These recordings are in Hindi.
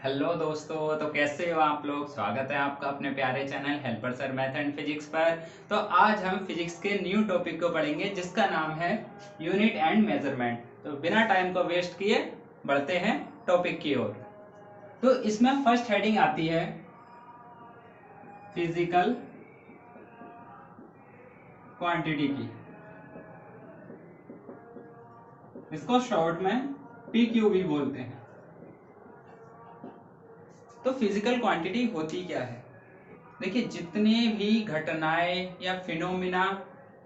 हेलो दोस्तों, तो कैसे हो आप लोग। स्वागत है आपका अपने प्यारे channel helper sir math and physics पर। तो आज हम फिजिक्स के न्यू टॉपिक को पढ़ेंगे जिसका नाम है यूनिट एंड मेजरमेंट। तो बिना टाइम को वेस्ट किए बढ़ते हैं टॉपिक की ओर। तो इसमें फर्स्ट हेडिंग आती है फिजिकल क्वांटिटी की। इसको शॉर्ट में PQ भी बोलते हैं। तो फिजिकल क्वांटिटी होती क्या है। देखिए, जितने भी घटनाएं या फिनोमिना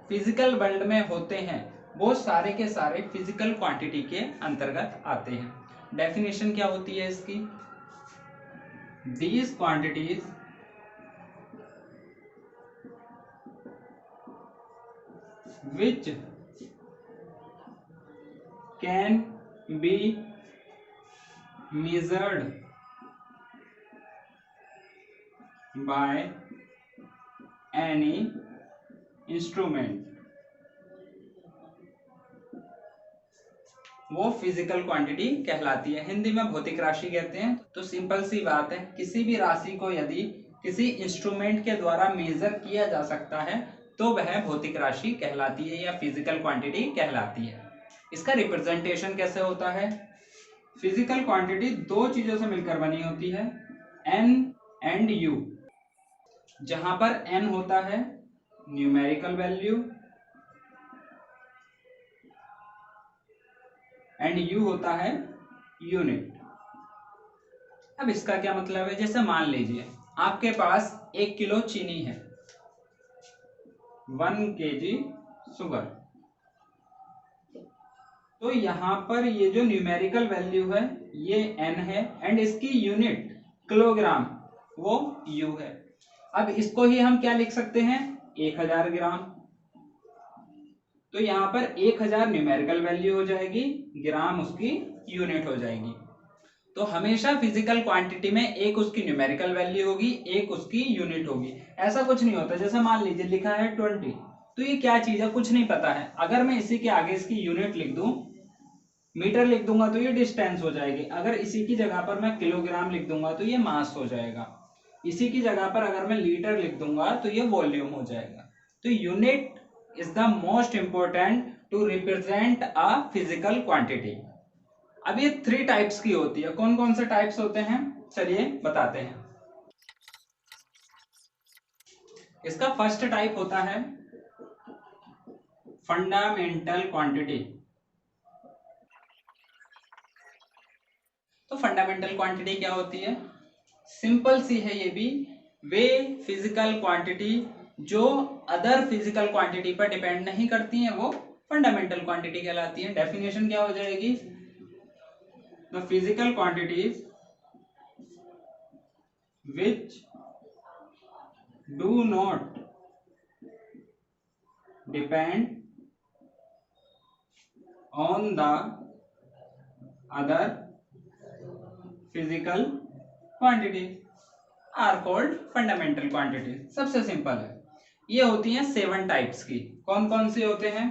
फिजिकल वर्ल्ड में होते हैं वो सारे के सारे फिजिकल क्वांटिटी के अंतर्गत आते हैं। डेफिनेशन क्या होती है इसकी। These quantities which can be measured by any instrument, वो फिजिकल क्वांटिटी कहलाती है। हिंदी में भौतिक राशि कहते हैं। तो सिंपल सी बात है, किसी भी राशि को यदि किसी इंस्ट्रूमेंट के द्वारा मेजर किया जा सकता है तो वह भौतिक राशि कहलाती है या फिजिकल क्वांटिटी कहलाती है। इसका रिप्रेजेंटेशन कैसे होता है। फिजिकल क्वांटिटी दो चीजों से मिलकर बनी होती है, N एंड U। जहां पर N होता है न्यूमेरिकल वैल्यू एंड U होता है यूनिट। अब इसका क्या मतलब है। जैसे मान लीजिए आपके पास 1 किलो चीनी है, 1 kg शुगर। तो यहां पर ये जो न्यूमेरिकल वैल्यू है ये N है एंड इसकी यूनिट किलोग्राम वो U है। अब इसको ही हम क्या लिख सकते हैं, 1000 ग्राम। तो यहाँ पर 1000 न्यूमेरिकल वैल्यू हो जाएगी, ग्राम उसकी यूनिट हो जाएगी। तो हमेशा फिजिकल क्वांटिटी में एक उसकी न्यूमेरिकल वैल्यू होगी, एक उसकी यूनिट होगी। ऐसा कुछ नहीं होता। जैसे मान लीजिए लिखा है 20, तो ये क्या चीज है कुछ नहीं पता है। अगर मैं इसी के आगे इसकी यूनिट लिख दूं, मीटर लिख दूंगा तो ये डिस्टेंस हो जाएगी। अगर इसी की जगह पर मैं किलोग्राम लिख दूंगा तो ये मास हो जाएगा। इसी की जगह पर अगर मैं लीटर लिख दूंगा तो ये वॉल्यूम हो जाएगा। तो unit is the most important to represent a physical quantity। अब ये 3 टाइप्स की होती है। कौन कौन से टाइप्स होते हैं चलिए बताते हैं। इसका फर्स्ट टाइप होता है फंडामेंटल क्वांटिटी। तो फंडामेंटल क्वांटिटी क्या होती है, सिंपल सी है ये भी। वे फिजिकल क्वांटिटी जो अदर फिजिकल क्वांटिटी पर डिपेंड नहीं करती हैं वो फंडामेंटल क्वांटिटी कहलाती है। डेफिनेशन क्या हो जाएगी, the physical quantities which do not depend on the other physical quantity are called fundamental quantity. सबसे सिंपल है। ये होती हैं 7 टाइप्स की। कौन कौन सी होते हैं।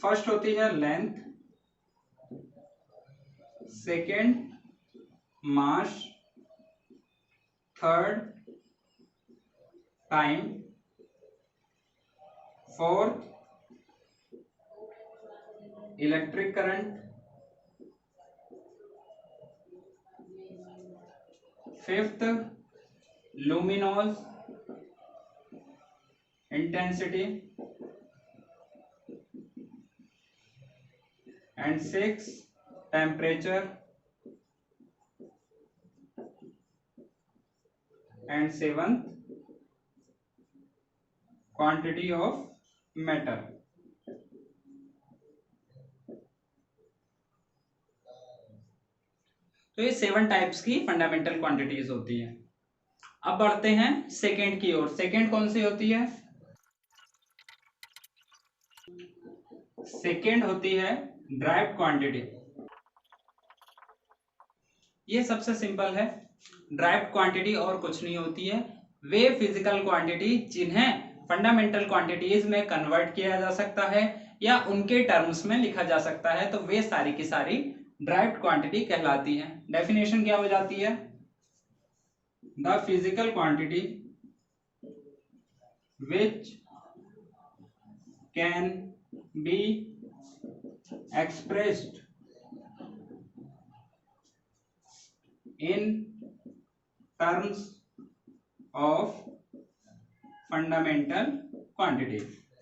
फर्स्ट होती है length, second mass, third time, fourth electric current, fifth luminous intensity and six temperature and seventh quantity of matter. तो ये 7 टाइप्स की फंडामेंटल क्वांटिटीज होती हैं। अब बढ़ते हैं सेकेंड की ओर। सेकेंड कौन सी होती है, सेकेंड होती है ड्राइव्ड क्वांटिटी। ये सबसे सिंपल है। ड्राइव्ड क्वांटिटी और कुछ नहीं होती है। वे फिजिकल क्वांटिटी जिन्हें फंडामेंटल क्वांटिटीज में कन्वर्ट किया जा सकता है या उनके टर्म्स में लिखा जा सकता है, तो वे सारी की सारी ड्राइव्ड क्वांटिटी कहलाती है। डेफिनेशन क्या हो जाती है? The physical quantity which can be expressed in terms of fundamental quantity,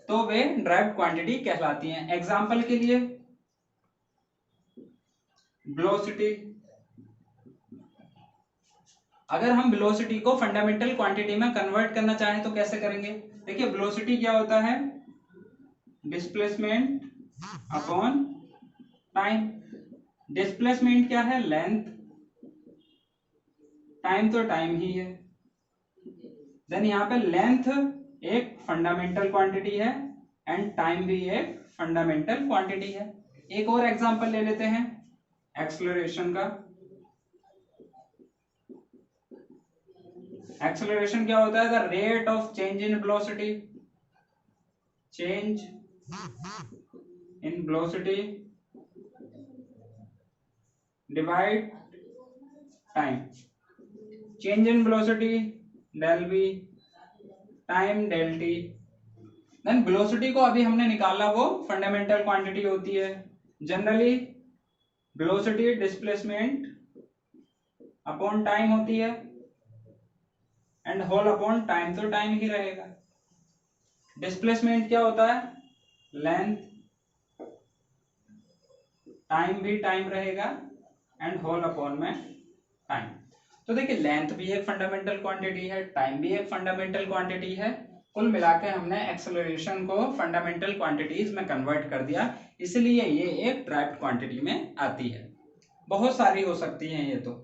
तो वे ड्राइव्ड क्वांटिटी कहलाती हैं। एग्जाम्पल के लिए वेलोसिटी, अगर हम वेलोसिटी को फंडामेंटल क्वांटिटी में कन्वर्ट करना चाहें तो कैसे करेंगे? देखिए वेलोसिटी क्या होता है? Displacement upon time. डिस्प्लेसमेंट क्या है? लेंथ। टाइम तो टाइम ही है। देन यहाँ पे लेंथ एक फंडामेंटल क्वांटिटी है एंड टाइम भी एक फंडामेंटल क्वांटिटी है। एक और एग्जांपल ले लेते हैं एक्सेलरेशन का। एक्सेलरेशन क्या होता है? The rate of change in velocity, change in velocity divide time. Change in velocity del v, time del t। Then velocity को अभी हमने निकाला, वो फंडामेंटल क्वांटिटी होती है। Generally velocity displacement upon time होती है एंड होल अपॉन टाइम तो टाइम ही रहेगा। डिस्प्लेसमेंट क्या होता है? लेंथ। टाइम भी टाइम रहेगा एंड होल अपॉन में टाइम। तो देखिए लेंथ भी एक फंडामेंटल क्वांटिटी है, टाइम भी एक फंडामेंटल क्वांटिटी है। कुल मिलाकर हमने एक्सेलरेशन को फंडामेंटल क्वांटिटीज में कन्वर्ट कर दिया, इसलिए ये एक ड्राइव्ड क्वांटिटी में आती है। बहुत सारी हो सकती हैं, ये तो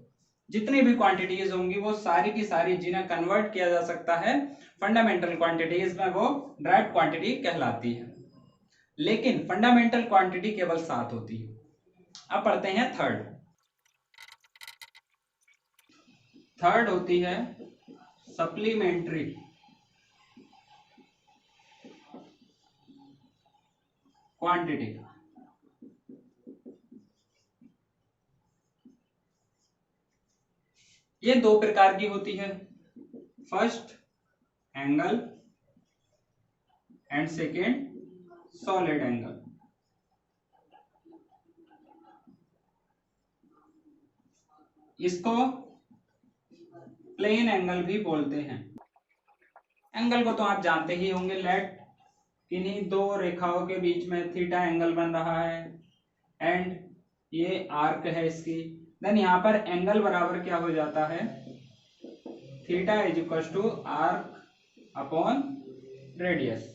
जितनी भी क्वांटिटीज होंगी वो सारी की सारी जिन्हें कन्वर्ट किया जा सकता है फंडामेंटल क्वांटिटीज में, वो ड्राइव्ड क्वांटिटी कहलाती है। लेकिन फंडामेंटल क्वांटिटी केवल 7 होती है। अब पढ़ते हैं थर्ड होती है सप्लीमेंट्री क्वांटिटी। ये 2 प्रकार की होती है, first angle and second solid angle. इसको प्लेन एंगल भी बोलते हैं। एंगल को तो आप जानते ही होंगे, लेट किन्हीं 2 रेखाओं के बीच में थीटा एंगल बन रहा है एंड ये आर्क है इसकी। देन यहाँ पर एंगल बराबर क्या हो जाता है? Theta is equal to arc upon radius.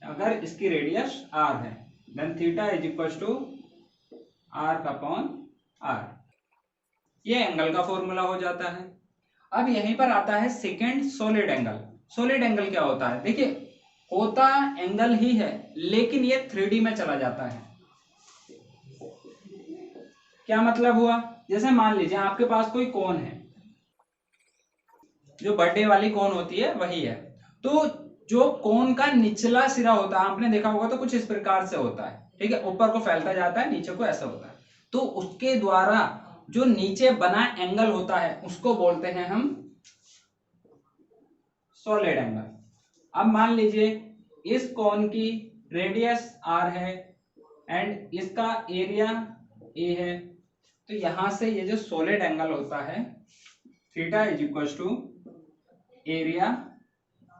अगर इसकी रेडियस आर है then theta is equal to arc upon R. ये एंगल का फॉर्मूला हो जाता है। अब यहीं पर आता है second solid angle. Solid angle क्या होता है? देखिए होता एंगल ही है लेकिन ये 3D में चला जाता है। क्या मतलब हुआ? जैसे मान लीजिए आपके पास कोई कोन है, जो बर्थडे वाली कोन होती है वही है। तो जो कोन का निचला सिरा होता है, आपने देखा होगा तो कुछ इस प्रकार से होता है, ठीक है, ऊपर को फैलता जाता है, नीचे को ऐसा होता है। तो उसके द्वारा जो नीचे बना एंगल होता है उसको बोलते हैं हम सॉलिड एंगल। अब मान लीजिए इस कोन की रेडियस r है एंड इसका एरिया a है, तो यहां से ये जो सॉलिड एंगल होता है theta is equal to area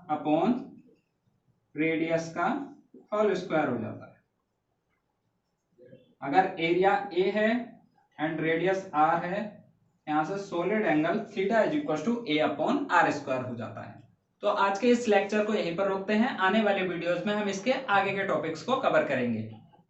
upon radius का होल स्क्वायर हो जाता है। अगर एरिया a है एंड रेडियस r है, यहां से solid angle theta is equal to a upon r square हो जाता है। तो आज के इस लेक्चर को यहीं पर रोकते हैं। आने वाले वीडियोस में हम इसके आगे के टॉपिक्स को कवर करेंगे।